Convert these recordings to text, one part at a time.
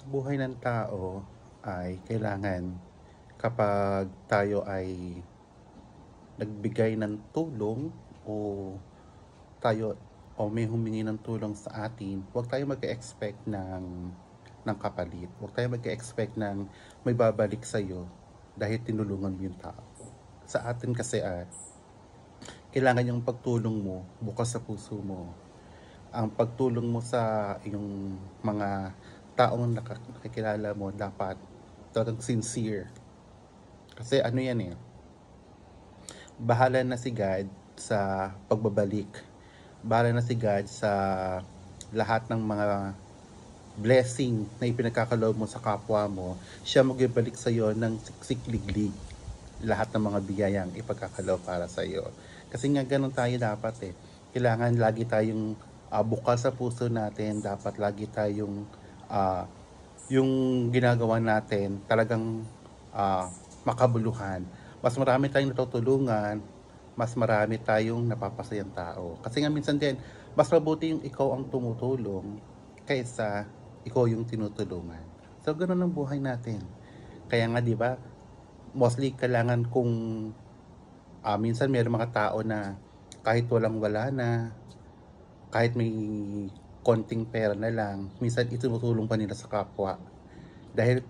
buhay ng tao ay kailangan kapag tayo ay nagbigay ng tulong o tayo o may humingi ng tulong sa atin, huwag tayo mag-expect ng kapalit. Huwag tayo mag-expect ng may babalik sa'yo dahil tinulungan mo yung tao. Sa atin kasi kailangan yung pagtulong mo bukas sa puso mo. Ang pagtulong mo sa yung mga taong nakikilala mo dapat talagang sincere. Kasi ano yan bahala na si God sa pagbabalik. Bahala na si God sa lahat ng mga blessing na ipinagkakaloob mo sa kapwa mo. Siya magbibalik sa iyo ng siksikliglig lahat ng mga biyayang ipagkakaloob para sa iyo. Kasi nga ganun tayo dapat Kailangan lagi tayong bukal sa puso natin, dapat lagi tayong ah, yung ginagawa natin talagang makabuluhan. Mas marami tayong natutulungan, mas marami tayong napapasayang tao. Kasi nga minsan din, mas mabuti yung ikaw ang tumutulong kaysa ikaw yung tinutulungan. So, ganun ang buhay natin. Kaya nga, di ba, mostly kailangan kung minsan may mga tao na kahit walang wala na, kahit may konting pera na lang, minsan itutulong pa nila sa kapwa. Dahil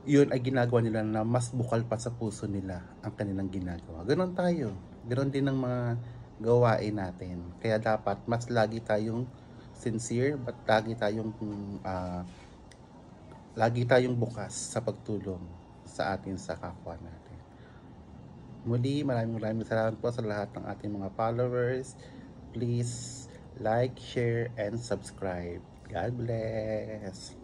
yun ay ginagawa nila na mas bukal pa sa puso nila ang kanilang ginagawa. Ganon tayo. Ganon din ang mga gawain natin. Kaya dapat mas lagi tayong sincere, but lagi tayong bukas sa pagtulong sa atin sa kapwa natin. Muli, maraming salamat po sa lahat ng ating mga followers. Please like, share, and subscribe. God bless!